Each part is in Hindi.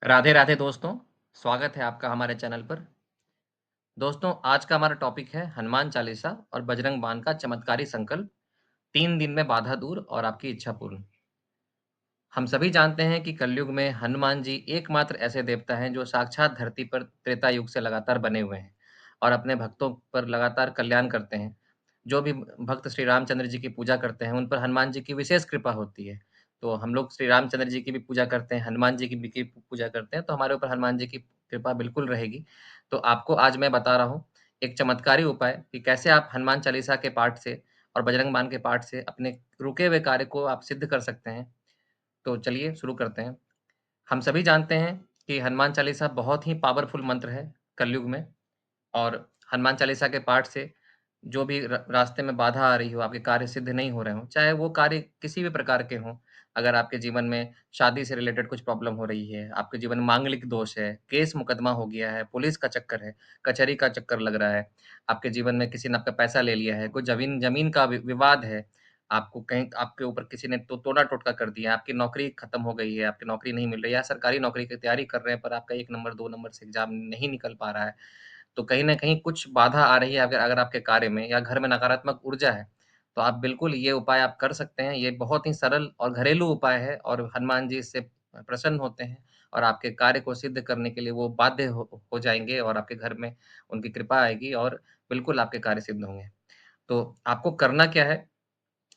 राधे राधे दोस्तों, स्वागत है आपका हमारे चैनल पर। दोस्तों, आज का हमारा टॉपिक है हनुमान चालीसा और बजरंग बाण का चमत्कारी संकल्प, 3 दिन में बाधा दूर और आपकी इच्छा पूर्ण। हम सभी जानते हैं कि कलयुग में हनुमान जी एकमात्र ऐसे देवता हैं जो साक्षात धरती पर त्रेता युग से लगातार बने हुए हैं और अपने भक्तों पर लगातार कल्याण करते हैं। जो भी भक्त श्री रामचंद्र जी की पूजा करते हैं, उन पर हनुमान जी की विशेष कृपा होती है। तो हम लोग श्री रामचंद्र जी की भी पूजा करते हैं, हनुमान जी की पूजा करते हैं, तो हमारे ऊपर हनुमान जी की कृपा बिल्कुल रहेगी। तो आपको आज मैं बता रहा हूँ एक चमत्कारी उपाय कि कैसे आप हनुमान चालीसा के पाठ से और बजरंग बाण के पाठ से अपने रुके हुए कार्य को आप सिद्ध कर सकते हैं। तो चलिए शुरू करते हैं। हम सभी जानते हैं कि हनुमान चालीसा बहुत ही पावरफुल मंत्र है कलयुग में और हनुमान चालीसा के पाठ से जो भी रास्ते में बाधा आ रही हो, आपके कार्य सिद्ध नहीं हो रहे हों, चाहे वो कार्य किसी भी प्रकार के हों। अगर आपके जीवन में शादी से रिलेटेड कुछ प्रॉब्लम हो रही है, आपके जीवन में मांगलिक दोष है, केस मुकदमा हो गया है, पुलिस का चक्कर है, कचहरी का चक्कर लग रहा है, आपके जीवन में किसी ने आपका पैसा ले लिया है, कोई ज़मीन ज़मीन का विवाद है, आपको कहीं आपके ऊपर किसी ने तो टोना-टोटका कर दिया, आपकी नौकरी खत्म हो गई है, आपकी नौकरी नहीं मिल रही है या सरकारी नौकरी की तैयारी कर रहे हैं, पर आपका 1 नंबर, 2 नंबर से एग्ज़ाम नहीं निकल पा रहा है। तो कहीं न कहीं कुछ बाधा आ रही है अगर अगर आपके कार्य में या घर में नकारात्मक ऊर्जा है, तो आप बिल्कुल ये उपाय आप कर सकते हैं। ये बहुत ही सरल और घरेलू उपाय है और हनुमान जी इससे प्रसन्न होते हैं और आपके कार्य को सिद्ध करने के लिए वो बाध्य हो जाएँगे और आपके घर में उनकी कृपा आएगी और बिल्कुल आपके कार्य सिद्ध होंगे। तो आपको करना क्या है,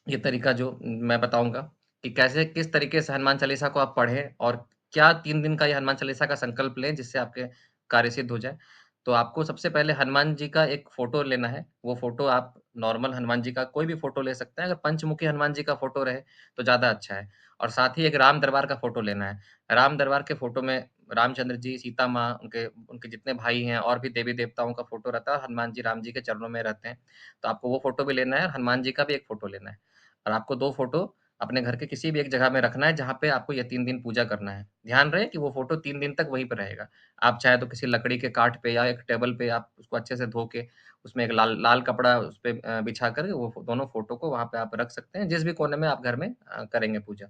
ये तरीका जो मैं बताऊँगा कि कैसे किस तरीके से हनुमान चालीसा को आप पढ़ें और क्या 3 दिन का ये हनुमान चालीसा का संकल्प लें जिससे आपके कार्य सिद्ध हो जाए। तो आपको सबसे पहले हनुमान जी का एक फ़ोटो लेना है, वो फ़ोटो आप नॉर्मल हनुमान जी का कोई भी फ़ोटो ले सकते हैं, अगर पंचमुखी हनुमान जी का फ़ोटो रहे तो ज़्यादा अच्छा है और साथ ही एक राम दरबार का फ़ोटो लेना है। राम दरबार के फ़ोटो में रामचंद्र जी, सीता माँ, उनके उनके जितने भाई हैं और भी देवी-देवताओं का फ़ोटो रहता है, हनुमान जी, राम जी के चरणों में रहते हैं। तो आपको वो फ़ोटो भी लेना है और हनुमान जी का भी एक फ़ोटो लेना है। और आपको 2 फ़ोटो अपने घर के किसी भी एक जगह में रखना है, जहाँ पे आपको ये 3 दिन पूजा करना है। ध्यान रहे कि वो फ़ोटो 3 दिन तक वहीं पे रहेगा। आप चाहे तो किसी लकड़ी के काठ पे या एक टेबल पे आप उसको अच्छे से धो के, उसमें एक लाल लाल कपड़ा उसपे बिछा कर वो दोनों फ़ोटो को वहाँ पे आप रख सकते हैं, जिस भी कोने में आप घर में करेंगे पूजा।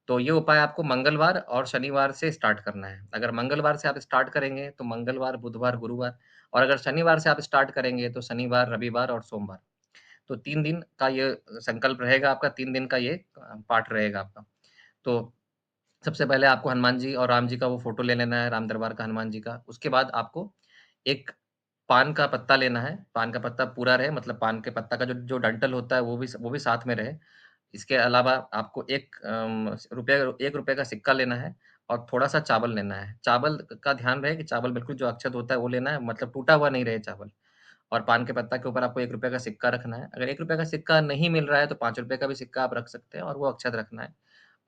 तो ये उपाय आपको मंगलवार और शनिवार से स्टार्ट करना है। अगर मंगलवार से आप स्टार्ट करेंगे, तो मंगलवार, बुधवार, गुरुवार और अगर शनिवार से आप स्टार्ट करेंगे, तो शनिवार, रविवार और सोमवार। तो 3 दिन का ये संकल्प रहेगा आपका, 3 दिन का ये पाठ रहेगा आपका। तो सबसे पहले आपको हनुमान जी और राम जी का वो फ़ोटो ले लेना है, राम दरबार का हनुमान जी का। उसके बाद आपको एक पान का पत्ता लेना है, पान का पत्ता पूरा रहे मतलब पान के पत्ता का जो जो डंठल होता है वो भी साथ में रहे। इसके अलावा आपको एक रुपया ₹1 का सिक्का लेना है और थोड़ा-सा चावल लेना है। चावल का ध्यान रहे कि चावल बिल्कुल जो अक्षत होता है वो लेना है, मतलब टूटा हुआ नहीं रहे चावल। और पान के पत्ता के ऊपर आपको ₹1 का सिक्का रखना है। अगर ₹1 का सिक्का नहीं मिल रहा है, तो ₹5 का भी सिक्का आप रख सकते हैं और वो अक्षत रखना है।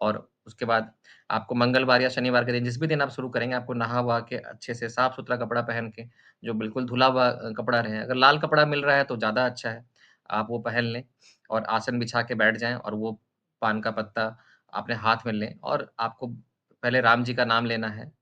और उसके बाद आपको मंगलवार या शनिवार के दिन जिस भी दिन आप शुरू करेंगे, आपको नहा-वहा के अच्छे से साफ-सुथरा कपड़ा पहन के, जो बिल्कुल धुला हुआ कपड़ा रहे। अगर लाल कपड़ा मिल रहा है, तो ज़्यादा अच्छा है। आप वो पहन लें और आसन बिछा के बैठ जाएँ और वो पान का पत्ता अपने हाथ में लें और आपको पहले राम जी का नाम लेना है।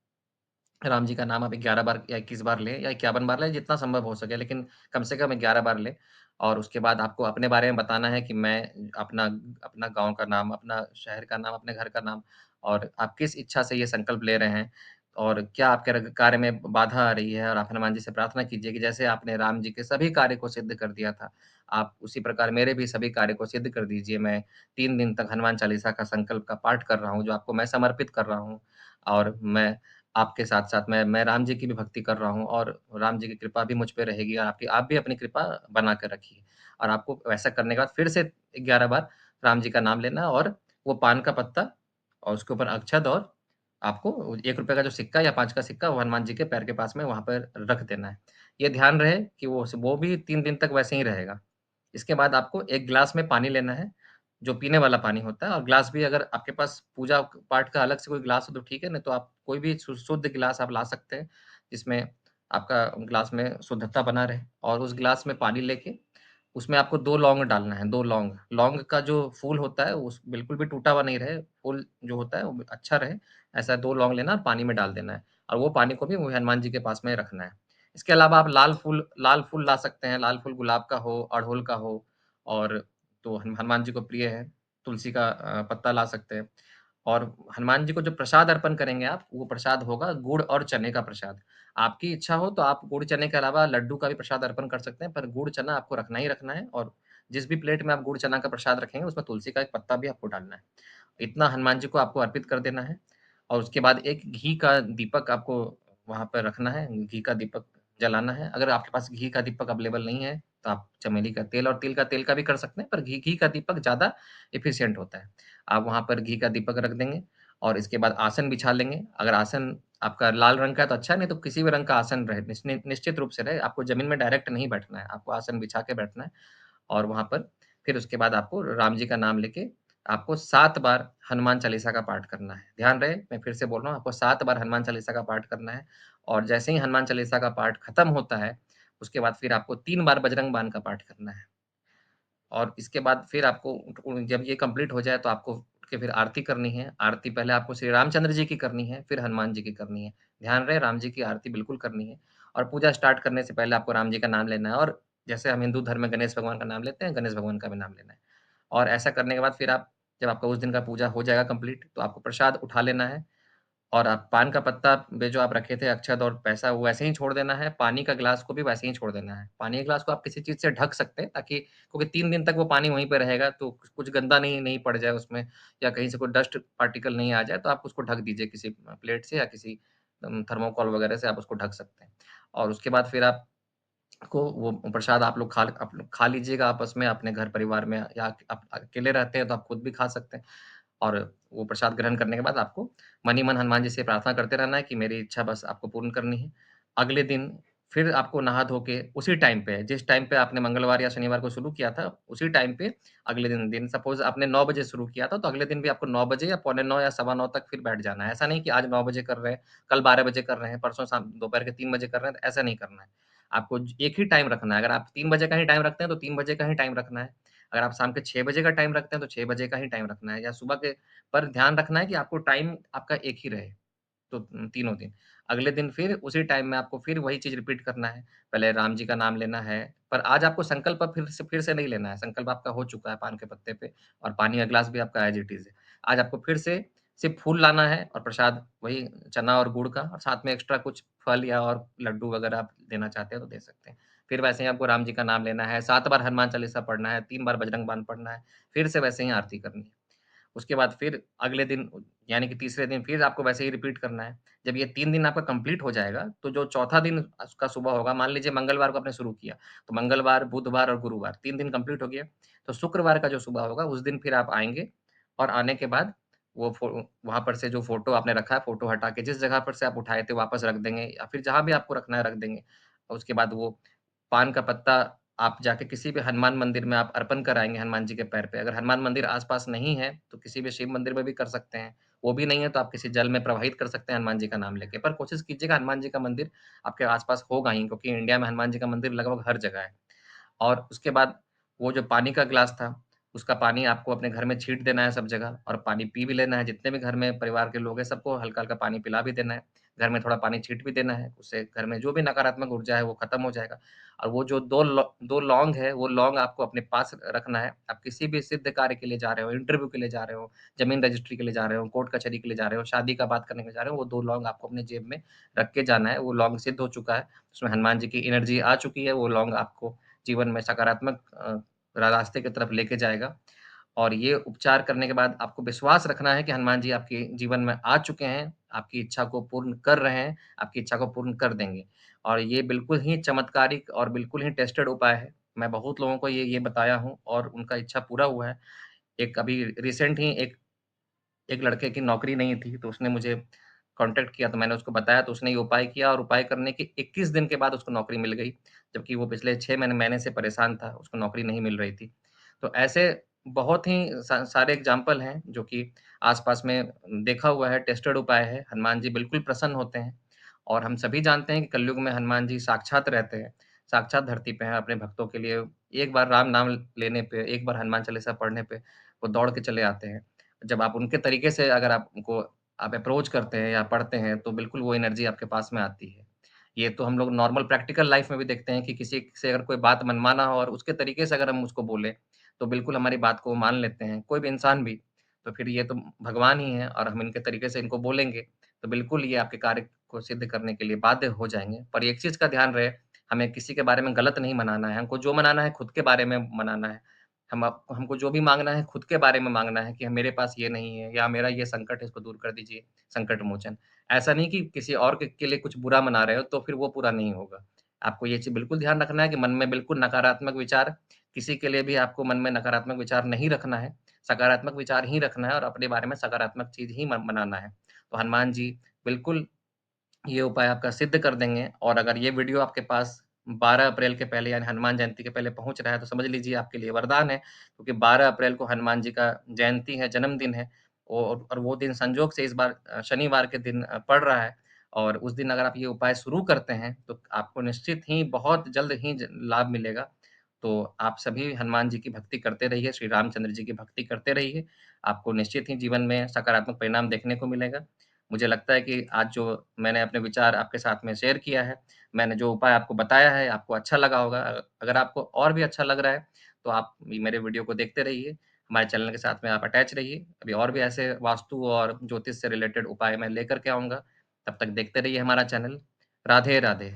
राम जी का नाम आप 11 बार या 21 बार लें या 51 बार लें, जितना संभव हो सके, लेकिन कम से कम 11 बार लें। और उसके बाद आपको अपने बारे में बताना है कि मैं अपना अपना गाँव का नाम, अपना शहर का नाम, अपने घर का नाम और आप किस इच्छा से ये संकल्प ले रहे हैं और क्या आपके कार्य में बाधा आ रही है और आप हनुमान जी से प्रार्थना कीजिए कि जैसे आपने राम जी के सभी कार्य को सिद्ध कर दिया था, आप उसी प्रकार मेरे भी सभी कार्य को सिद्ध कर दीजिए। मैं 3 दिन तक हनुमान चालीसा का संकल्प का पाठ कर रहा हूँ, जो आपको मैं समर्पित कर रहा हूँ और मैं आपके साथ-साथ मैं राम जी की भी भक्ति कर रहा हूँ और राम जी की कृपा भी मुझ पे रहेगी और आपकी आप भी अपनी कृपा बना के रखिए। और आपको वैसा करने के बाद फिर से 11 बार राम जी का नाम लेना है और वो पान का पत्ता और उसके ऊपर अक्षत और आपको ₹1 का जो सिक्का या 5 का सिक्का वो हनुमान जी के पैर के पास में वहाँ पर रख देना है। ये ध्यान रहे कि वो भी 3 दिन तक वैसे ही रहेगा। इसके बाद आपको 1 ग्लास में पानी लेना है, जो पीने वाला पानी होता है और ग्लास भी अगर आपके पास पूजा पाठ का अलग से कोई ग्लास हो तो ठीक है, नहीं तो आप कोई भी शुद्ध गिलास आप ला सकते हैं, जिसमें आपका ग्लास में शुद्धता बना रहे और उस ग्लास में पानी लेके उसमें आपको 2 लौंग डालना है, 2 लौंग। लौंग का जो फूल होता है उस बिल्कुल भी टूटा हुआ नहीं रहे, फूल जो होता है वो अच्छा रहे, ऐसा 2 लौंग लेना और पानी में डाल देना है और वो पानी को भी वो हनुमान जी के पास में रखना है। इसके अलावा आप लाल फूल ला सकते हैं, लाल फूल गुलाब का हो, अड़हुल का हो और तो हनुमान जी को प्रिय है, तुलसी का पत्ता ला सकते हैं और हनुमान जी को जो प्रसाद अर्पण करेंगे आप, वो प्रसाद होगा गुड़ और चने का प्रसाद। आपकी इच्छा हो तो आप गुड़ चने के अलावा लड्डू का भी प्रसाद अर्पण कर सकते हैं, पर गुड़ चना आपको रखना ही रखना है और जिस भी प्लेट में आप गुड़ चना का प्रसाद रखेंगे, उसमें तुलसी का एक पत्ता भी आपको डालना है। इतना हनुमान जी को आपको अर्पित कर देना है और उसके बाद एक घी का दीपक आपको वहाँ पे रखना है, घी का दीपक जलाना है। अगर आपके पास घी का दीपक अवेलेबल नहीं है, तो आप चमेली का तेल और तिल का तेल का भी कर सकते हैं, पर घी घी का दीपक ज़्यादा एफिशिएंट होता है। आप वहाँ पर घी का दीपक रख देंगे और इसके बाद आसन बिछा लेंगे। अगर आसन आपका लाल रंग का है तो अच्छा है, नहीं तो किसी भी रंग का आसन रहे, निश्चित रूप से रहे। आपको ज़मीन में डायरेक्ट नहीं बैठना है, आपको आसन बिछा के बैठना है और वहाँ पर फिर उसके बाद आपको राम जी का नाम लेके आपको 7 बार हनुमान चालीसा का पाठ करना है। ध्यान रहे, मैं फिर से बोल रहा हूँ, आपको 7 बार हनुमान चालीसा का पाठ करना है और जैसे ही हनुमान चालीसा का पाठ खत्म होता है, उसके बाद फिर आपको 3 बार बजरंग बाण का पाठ करना है। और इसके बाद फिर आपको जब ये कंप्लीट हो जाए तो आपको उठ के फिर आरती करनी है। आरती पहले आपको श्री रामचंद्र जी की करनी है, फिर हनुमान जी की करनी है। ध्यान रहे राम जी की आरती बिल्कुल करनी है और पूजा स्टार्ट करने से पहले आपको राम जी का नाम लेना है और जैसे हम हिंदू धर्म में गणेश भगवान का नाम लेते हैं, गणेश भगवान का भी नाम लेना है। और ऐसा करने के बाद फिर आप जब आपका उस दिन का पूजा हो जाएगा कंप्लीट, तो आपको प्रसाद उठा लेना है और आप पान का पत्ता पे जो आप रखे थे अक्षत और पैसा वो वैसे ही छोड़ देना है, पानी का ग्लास को भी वैसे ही छोड़ देना है। पानी के ग्लास को आप किसी चीज़ से ढक सकते हैं ताकि क्योंकि 3 दिन तक वो पानी वहीं पे रहेगा तो कुछ गंदा नहीं नहीं पड़ जाए उसमें या कहीं से कोई डस्ट पार्टिकल नहीं आ जाए, तो आप उसको ढक दीजिए किसी प्लेट से या किसी थर्मोकोल वगैरह से आप उसको ढक सकते हैं। और उसके बाद फिर आप को वो प्रसाद आप लोग खा लीजिएगा आपस में अपने घर परिवार में या आप अकेले रहते हैं तो आप खुद भी खा सकते हैं। और वो प्रसाद ग्रहण करने के बाद आपको मन ही मन हनुमान जी से प्रार्थना करते रहना है कि मेरी इच्छा बस आपको पूर्ण करनी है। अगले दिन फिर आपको नहा धो के उसी टाइम पे जिस टाइम पे आपने मंगलवार या शनिवार को शुरू किया था, उसी टाइम पे अगले दिन सपोज़ आपने 9 बजे शुरू किया था, तो अगले दिन भी आपको 9 बजे या पौने 9 या सवा 9 तक फिर बैठ जाना है। ऐसा नहीं कि आज 9 बजे कर रहे हैं, कल 12 बजे कर रहे हैं, परसों शाम दोपहर के 3 बजे कर रहे हैं, तो ऐसा नहीं करना है। आपको एक ही टाइम रखना है। अगर आप 3 बजे का ही टाइम रखते हैं, तो 3 बजे का ही टाइम रखना है। अगर आप शाम के 6 बजे का टाइम रखते हैं, तो 6 बजे का ही टाइम रखना है या सुबह के पर ध्यान रखना है कि आपको टाइम आपका एक ही रहे। तो तीनों दिन। अगले दिन फिर उसी टाइम में आपको फिर वही चीज़ रिपीट करना है। पहले राम जी का नाम लेना है, पर आज आपको संकल्प फिर से नहीं लेना है। संकल्प आपका हो चुका है पान के पत्ते पे और पानी का ग्लास भी आपका एज़ इट इज़ है। आज आपको फिर से सिर्फ़ फूल लाना है और प्रसाद वही चना और गुड़ का और साथ में एक्स्ट्रा कुछ फल या और लड्डू वगैरह आप देना चाहते हैं तो दे सकते हैं। फिर वैसे ही आपको राम जी का नाम लेना है, 7 बार हनुमान चालीसा पढ़ना है, 3 बार बजरंग बाण पढ़ना है, फिर से वैसे ही आरती करनी है। उसके बाद फिर अगले दिन यानी कि तीसरे दिन फिर आपको वैसे ही रिपीट करना है। जब ये 3 दिन आपका कंप्लीट हो जाएगा, तो जो चौथा दिन उसका सुबह होगा, मान लीजिए मंगलवार को आपने शुरू किया, तो मंगलवार, बुधवार और गुरुवार 3 दिन कंप्लीट हो गया। तो शुक्रवार का जो सुबह होगा, उस दिन फिर आप आएँगे और आने के बाद वो वहाँ पर से जो फ़ोटो आपने रखा है, फ़ोटो हटा के जिस जगह पर से आप उठाए थे वापस रख देंगे या फिर जहाँ भी आपको रखना है रख देंगे। और उसके बाद वो पान का पत्ता आप जाके किसी भी हनुमान मंदिर में आप अर्पण कराएँगे हनुमान जी के पैर पे। अगर हनुमान मंदिर आस-पास नहीं है, तो किसी भी शिव मंदिर में भी कर सकते हैं। वो भी नहीं है तो आप किसी जल में प्रवाहित कर सकते हैं हनुमान जी का नाम लेके। पर कोशिश कीजिएगा हनुमान जी का मंदिर आपके आस-पास होगा ही क्योंकि इंडिया में हनुमान जी का मंदिर लगभग हर जगह है। और उसके बाद वो जो पानी का ग्लास था, उसका पानी आपको अपने घर में छींट देना है सब जगह और पानी पी भी लेना है। जितने भी घर में परिवार के लोग हैं, सबको हल्का-हल्का पानी पिला भी देना है। घर में थोड़ा पानी छींट भी देना है, उससे घर में जो भी नकारात्मक ऊर्जा है, वो खत्म हो जाएगा। और वो जो 2 लौंग है, वो लौंग आपको अपने पास रखना है। आप किसी भी सिद्ध कार्य के लिए जा रहे हो, इंटरव्यू के लिए जा रहे हो, ज़मीन रजिस्ट्री के लिए जा रहे हो, कोर्ट कचहरी के लिए जा रहे हो, शादी का बात करने के लिए जा रहे हो, वो 2 लौंग आपको अपने जेब में रख के जाना है। वो लौंग सिद्ध हो चुका है, उसमें हनुमान जी की एनर्जी आ चुकी है, वो लौंग आपको जीवन में सकारात्मक रास्ते की तरफ लेके जाएगा। और ये उपचार करने के बाद आपको विश्वास रखना है कि हनुमान जी आपके जीवन में आ चुके हैं, आपकी इच्छा को पूर्ण कर रहे हैं, आपकी इच्छा को पूर्ण कर देंगे। और ये बिल्कुल ही चमत्कारिक और बिल्कुल ही टेस्टेड उपाय है। मैं बहुत लोगों को ये बताया हूँ और उनका इच्छा पूरा हुआ है। एक अभी रिसेंट ही एक एक लड़के की नौकरी नहीं थी, तो उसने मुझे कॉन्टैक्ट किया, तो मैंने उसको बताया, तो उसने ये उपाय किया और उपाय करने के 21 दिन के बाद उसको नौकरी मिल गई, जबकि वो पिछले 6 महीने से परेशान था, उसको नौकरी नहीं मिल रही थी। तो ऐसे बहुत ही सारे एग्ज़ाम्पल हैं, जो कि आस-पास में देखा हुआ है, टेस्टेड उपाय है। हनुमान जी बिल्कुल प्रसन्न होते हैं और हम सभी जानते हैं कि कलयुग में हनुमान जी साक्षात रहते हैं, साक्षात धरती पे हैं अपने भक्तों के लिए। एक बार राम नाम लेने पे, एक बार हनुमान चालीसा पढ़ने पे, वो दौड़ के चले आते हैं। जब आप उनके तरीके से अगर आप उनको आप अप्रोच करते हैं या पढ़ते हैं, तो बिल्कुल वो एनर्जी आपके पास में आती है। ये तो हम लोग नॉर्मल प्रैक्टिकल लाइफ़ में भी देखते हैं कि किसी से अगर कोई बात मनमाना हो और उसके तरीके से अगर हम उसको बोलें, तो बिल्कुल हमारी बात को वो मान लेते हैं, कोई भी इंसान भी। तो फिर ये तो भगवान ही हैं और हम इनके तरीके से इनको बोलेंगे, तो बिल्कुल ये आपके कार्य को सिद्ध करने के लिए बाध्य हो जाएँगे। पर एक चीज़ का ध्यान रहे, हमें किसी के बारे में गलत नहीं मनाना है, हमको जो मनाना है खुद के बारे में मनाना है। हमको जो भी माँगना है खुद के बारे में माँगना है कि मेरे पास ये नहीं है या मेरा ये संकट है, इसको दूर कर दीजिए, संकट मोचन। ऐसा नहीं कि किसी और के लिए कुछ बुरा मना रहे हो, तो फिर वो पूरा नहीं होगा। आपको ये चीज़ बिल्कुल ध्यान रखना है कि मन में बिल्कुल नकारात्मक विचार, किसी के लिए भी आपको मन में नकारात्मक विचार नहीं रखना है, सकारात्मक विचार ही रखना है और अपने बारे में सकारात्मक चीज़ ही म मनाना है। तो हनुमान जी बिल्कुल ये उपाय आपका सिद्ध कर देंगे और अगर ये वीडियो आपके पास 12 अप्रैल के पहले यानी हनुमान जयंती के पहले पहुँच रहा है, तो समझ लीजिए आपके लिए वरदान है, क्योंकि 12 अप्रैल को हनुमान जी का जयंती है, जन्मदिन है और वो दिन संजोग से इस बार शनिवार के दिन पड़ रहा है और उस दिन अगर आप ये उपाय शुरू करते हैं, तो आपको निश्चित ही बहुत जल्द ही लाभ मिलेगा। तो आप सभी हनुमान जी की भक्ति करते रहिए, श्री रामचंद्र जी की भक्ति करते रहिए, आपको निश्चित ही जीवन में सकारात्मक परिणाम देखने को मिलेगा। मुझे लगता है कि आज जो मैंने अपने विचार आपके साथ में शेयर किया है, मैंने जो उपाय आपको बताया है, आपको अच्छा लगा होगा। अगर आपको और भी अच्छा लग रहा है, तो आप मेरे वीडियो को देखते रहिए, हमारे चैनल के साथ में आप अटैच रहिए। अभी और भी ऐसे वास्तु और ज्योतिष से रिलेटेड उपाय मैं लेकर के आऊँगा। तब तक देखते रहिए हमारा चैनल। राधे, राधे।